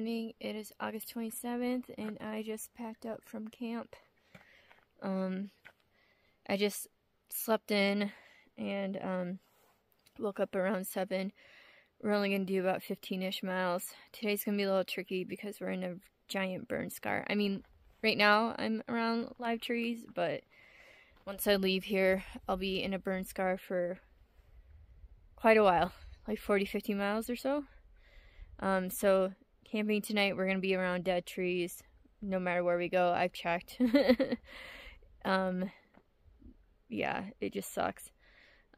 morning. It is August 27th and I just packed up from camp. I just slept in and woke up around 7. We're only going to do about 15-ish miles. Today's going to be a little tricky because we're in a giant burn scar. I mean, right now I'm around live trees, but once I leave here, I'll be in a burn scar for quite a while, like 40-50 miles or so. So camping tonight, we're going to be around dead trees no matter where we go. I've checked. Yeah, it just sucks.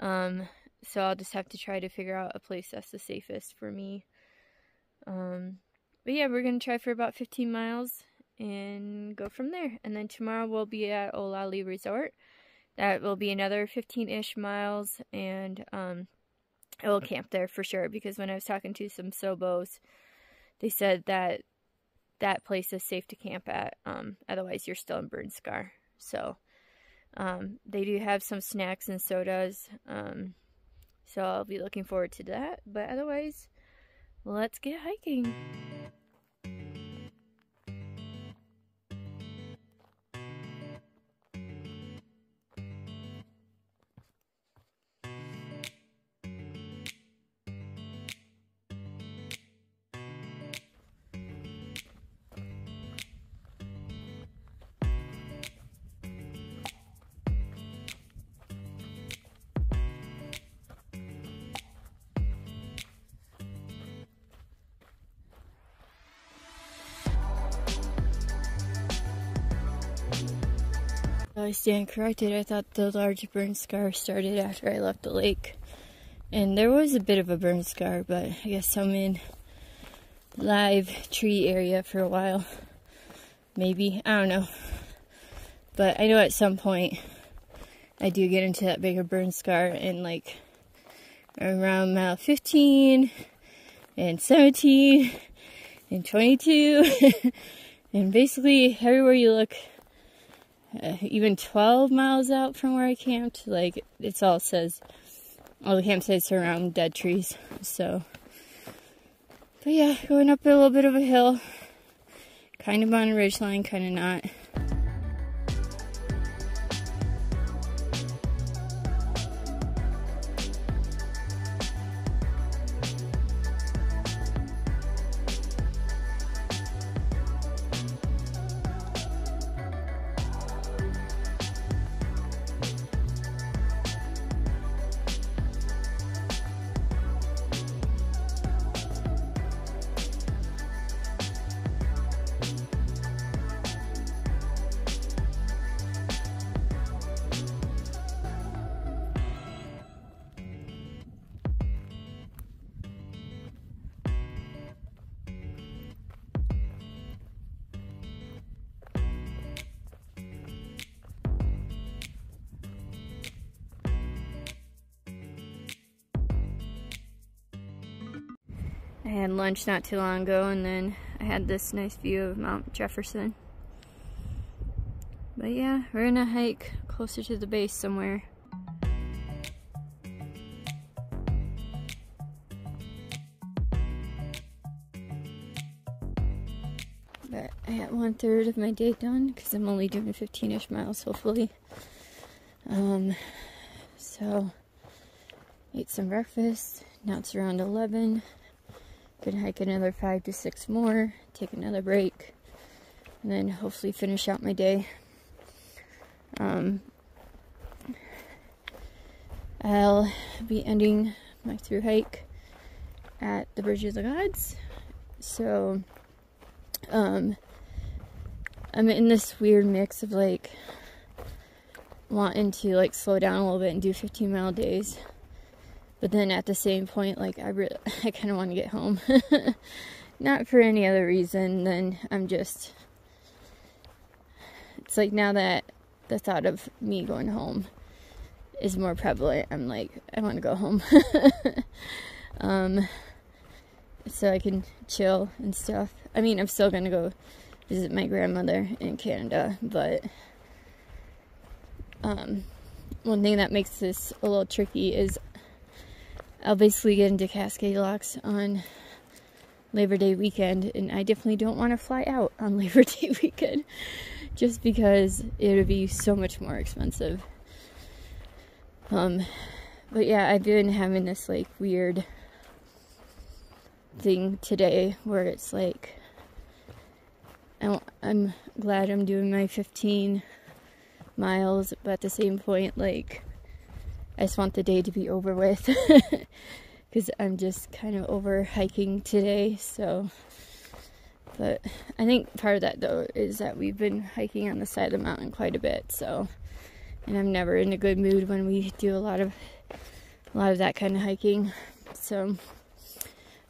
So I'll just have to try to figure out a place that's the safest for me. But yeah, we're going to try for about 15 miles and go from there. And then tomorrow we'll be at Olali Resort. That will be another 15-ish miles, and I will camp there for sure, because when I was talking to some Sobos, they said that that place is safe to camp at. Otherwise, you're still in burn scar. So they do have some snacks and sodas. So I'll be looking forward to that. But otherwise, let's get hiking. I stand corrected. I thought the large burn scar started after I left the lake. And there was a bit of a burn scar, but I guess I'm in live tree area for a while. Maybe. I don't know. But I know at some point I do get into that bigger burn scar, and like around mile 15 and 17 and 22 and basically everywhere you look. Even 12 miles out from where I camped, like, it's all says, all the campsites are around dead trees. So, but yeah, going up a little bit of a hill, kind of on a ridgeline, kind of not. I had lunch not too long ago, and then I had this nice view of Mt Jefferson. But yeah, we're gonna hike closer to the base somewhere. But I got 1/3 of my day done, because I'm only doing 15-ish miles, hopefully. So, ate some breakfast. Now it's around 11. Gonna hike another 5 to 6 more, take another break, and then hopefully finish out my day. I'll be ending my through hike at the Bridge of the Gods. So, I'm in this weird mix of like wanting to like slow down a little bit and do 15-mile days. But then at the same point, like, I kind of want to get home. Not for any other reason than it's like now that the thought of me going home is more prevalent, I'm like, I want to go home. So I can chill and stuff. I mean, I'm still going to go visit my grandmother in Canada, but one thing that makes this a little tricky is I'll basically get into Cascade locks on Labor Day weekend, and I definitely don't want to fly out on Labor Day weekend just because it would be so much more expensive. But yeah, I've been having this like weird thing today where it's like I'm glad I'm doing my 15 miles, but at the same point, like, I just want the day to be over with because I'm just kind of over hiking today. So, but I think part of that though is that we've been hiking on the side of the mountain quite a bit, so, and I'm never in a good mood when we do a lot of that kind of hiking. So,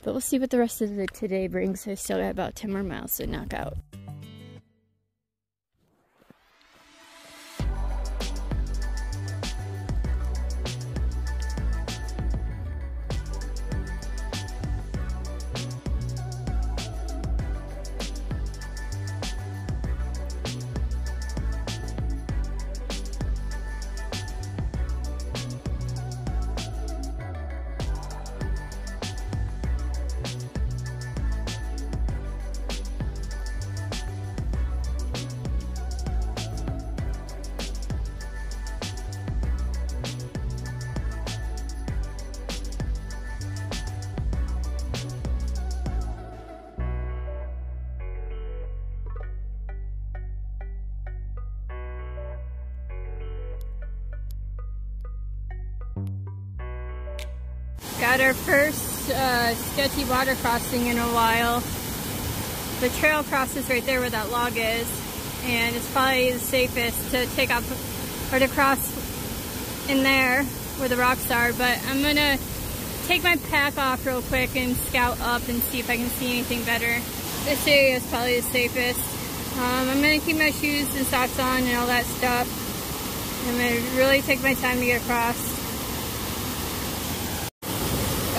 but we'll see what the rest of the today brings. I still got about 10 more miles to knock out. Got our first sketchy water crossing in a while. The trail crosses right there where that log is, and it's probably the safest to take off or to cross in there where the rocks are. But I'm gonna take my pack off real quick and scout up and see if I can see anything better. This area is probably the safest. I'm gonna keep my shoes and socks on and all that stuff. I'm gonna really take my time to get across.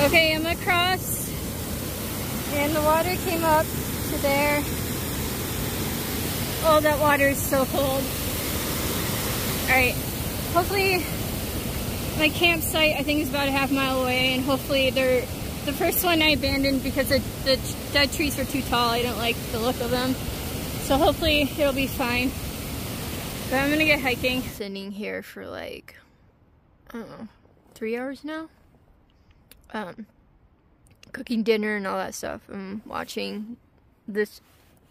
Okay, I'm across, and the water came up to there. Oh, that water is so cold. Alright, hopefully my campsite, I think, is about a half mile away, and hopefully the first one I abandoned because the dead trees were too tall. I don't like the look of them. So hopefully it'll be fine. But I'm gonna get hiking. Sitting here for like, I don't know, 3 hours now. Cooking dinner and all that stuff. I'm watching this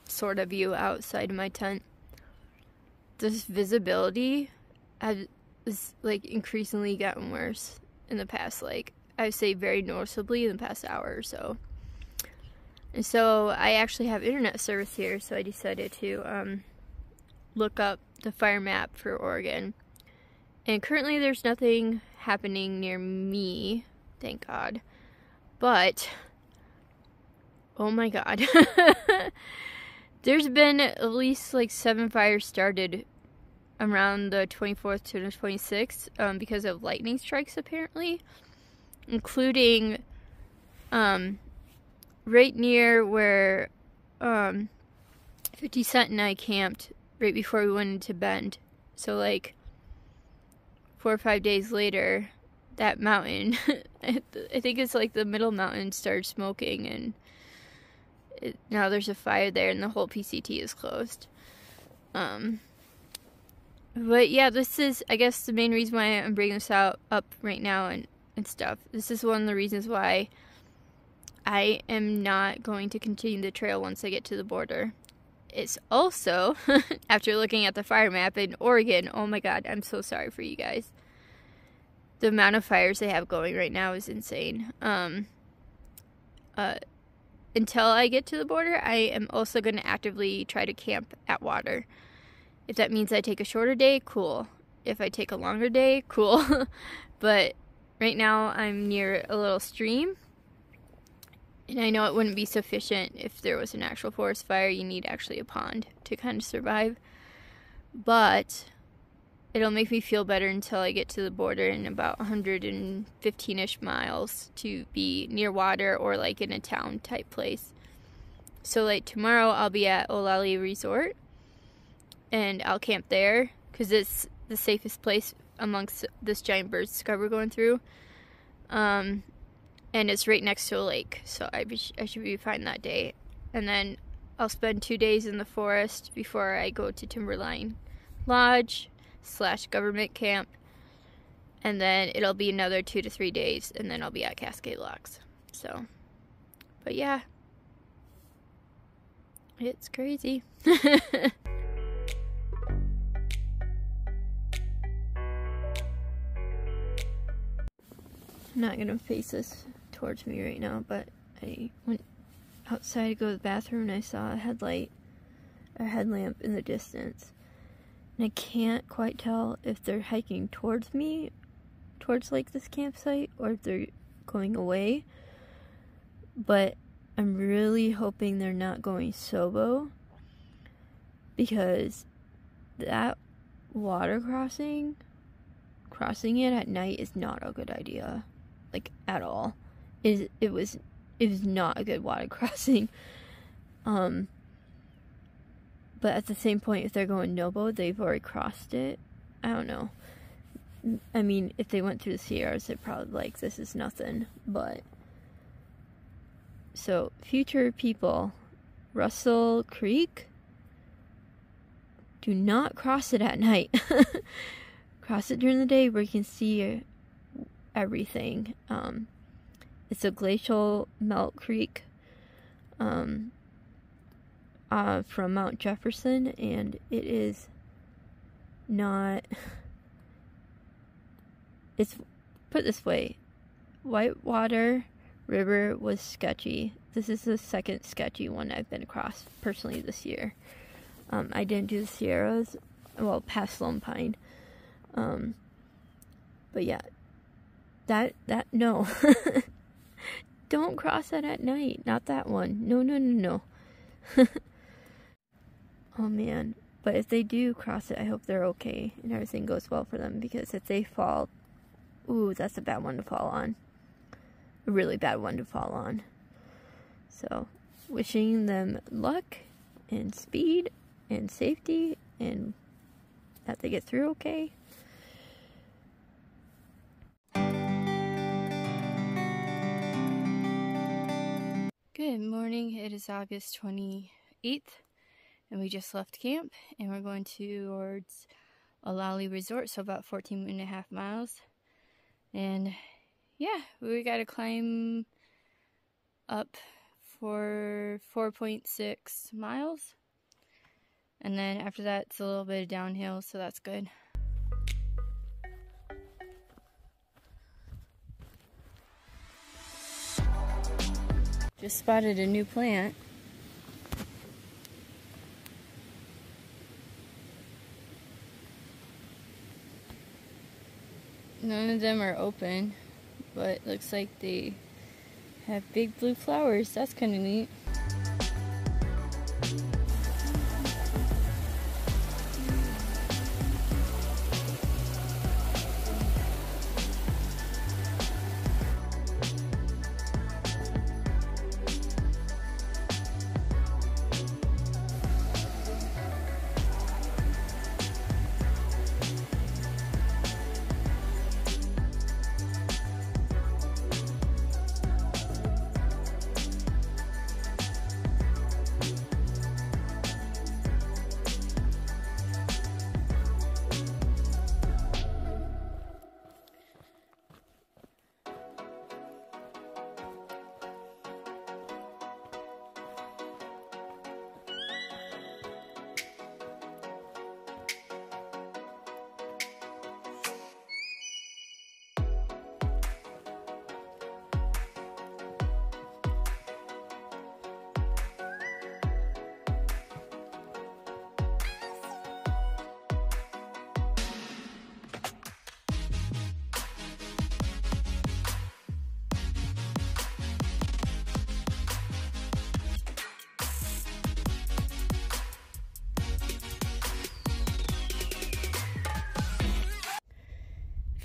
sort of view outside of my tent. This visibility has like increasingly gotten worse in the past, like, I would say very noticeably in the past hour or so. And so I actually have internet service here, so I decided to look up the fire map for Oregon. And currently there's nothing happening near me, thank God. But, oh my God, there's been at least like 7 fires started around the 24th to the 26th because of lightning strikes, apparently, including right near where 50 Cent and I camped right before we went into Bend. So like 4 or 5 days later, that mountain, I think it's like the middle mountain, started smoking, and now there's a fire there and the whole PCT is closed. But yeah, this is, I guess, the main reason why I'm bringing this up right now and stuff. This is one of the reasons why I am not going to continue the trail once I get to the border. It's also, after looking at the fire map in Oregon, oh my God, I'm so sorry for you guys. The amount of fires they have going right now is insane. Until I get to the border, I am also going to actively try to camp at water. If that means I take a shorter day, cool. If I take a longer day, cool. But right now I'm near a little stream, and I know it wouldn't be sufficient if there was an actual forest fire. You need actually a pond to kind of survive. But it'll make me feel better until I get to the border in about 115-ish miles to be near water or like in a town type place. So like tomorrow I'll be at Olali Resort and I'll camp there because it's the safest place amongst this giant bird scrub we're going through. and it's right next to a lake, so I should be fine that day. And then I'll spend 2 days in the forest before I go to Timberline Lodge / government camp, and then it'll be another 2 to 3 days, and then I'll be at Cascade Locks. So, but yeah, it's crazy. I'm not gonna face this towards me right now, but I went outside to go to the bathroom and I saw a headlamp in the distance. And I can't quite tell if they're hiking towards me, towards like this campsite, or if they're going away. But I'm really hoping they're not going Sobo, because that water crossing it at night is not a good idea, like at all. It was not a good water crossing. But at the same point, if they're going Nobo, they've already crossed it. I don't know. I mean, if they went through the Sierras, they're probably like, this is nothing. But, so, future people, Russell Creek, do not cross it at night. Cross it during the day where you can see everything. It's a glacial melt creek from Mt Jefferson, and it is not, it's, put this way, Whitewater River was sketchy. This is the second sketchy one I've been across personally this year. I didn't do the Sierras, well, past Lone Pine. But yeah, that, no. Don't cross that at night. Not that one. No. Oh man. But if they do cross it, I hope they're okay and everything goes well for them, because if they fall, ooh, that's a bad one to fall on. A really bad one to fall on. So, wishing them luck and speed and safety, and that they get through okay. Good morning. It is August 28th, and we just left camp, and we're going towards Olali Resort, so about 14.5 miles. And yeah, we got to climb up for 4.6 miles. And then after that, it's a little bit of downhill, so that's good. Just spotted a new plant. None of them are open, but looks like they have big blue flowers. That's kind of neat.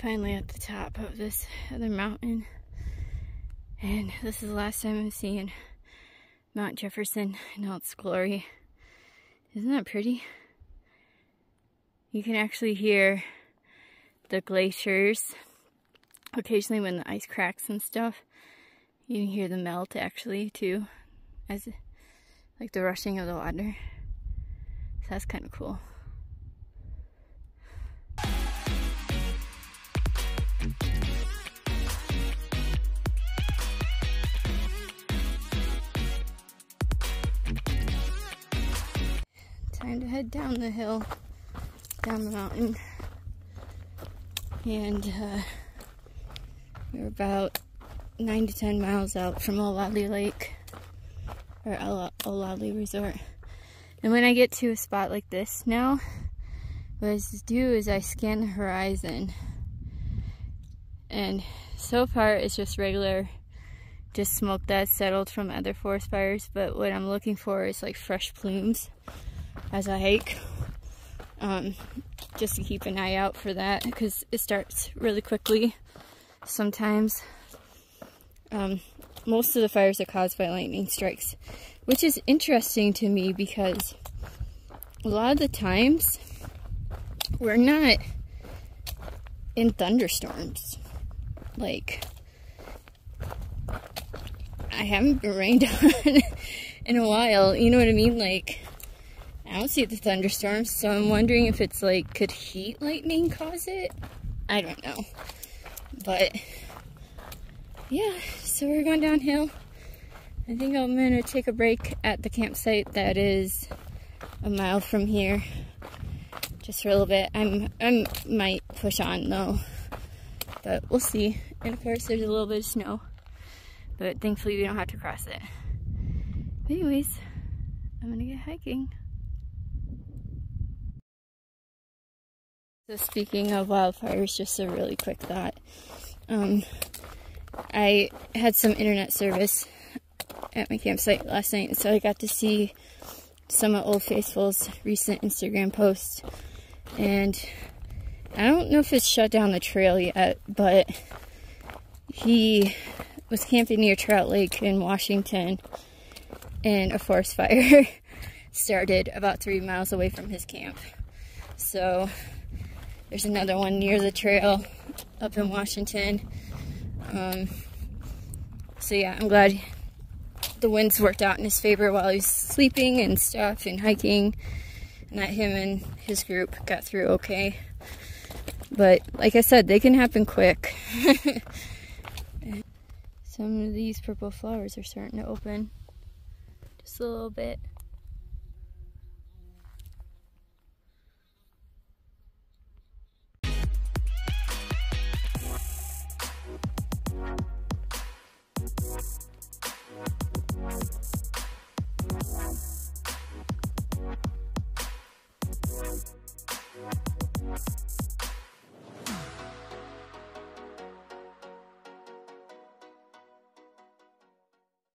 Finally at the top of this other mountain, and this is the last time I'm seeing Mt Jefferson in all its glory. Isn't that pretty? You can actually hear the glaciers occasionally when the ice cracks and stuff, You can hear the melt actually too, as like the rushing of the water. So that's kind of cool. Time to head down the hill, down the mountain, and we're about 9 to 10 miles out from Olali Lake, or Olali Resort. And when I get to a spot like this now, what I do is I scan the horizon, and so far it's just regular, just smoke that's settled from other forest fires, but what I'm looking for is like fresh plumes as I hike, just to keep an eye out for that, because it starts really quickly sometimes. Most of the fires are caused by lightning strikes, which is interesting to me because a lot of the times we're not in thunderstorms. Like, I haven't been rained on in a while, you know what I mean? Like, I don't see the thunderstorms, so I'm wondering if it's like, could heat lightning cause it? I don't know. But yeah, so we're going downhill. I think I'm gonna take a break at the campsite that is a mile from here, just for a little bit. I might push on though, but we'll see. And of course there's a little bit of snow, but thankfully we don't have to cross it. But anyways, I'm gonna get hiking. So speaking of wildfires, just a really quick thought. I had some internet service at my campsite last night, so I got to see some of Old Faithful's recent Instagram posts. And I don't know if it's shut down the trail yet, but he was camping near Trout Lake in Washington, and a forest fire started about 3 miles away from his camp. So there's another one near the trail up in Washington. So yeah, I'm glad the winds worked out in his favor while he was sleeping and stuff and hiking, and that him and his group got through okay. But like I said, they can happen quick. Some of these purple flowers are starting to open just a little bit.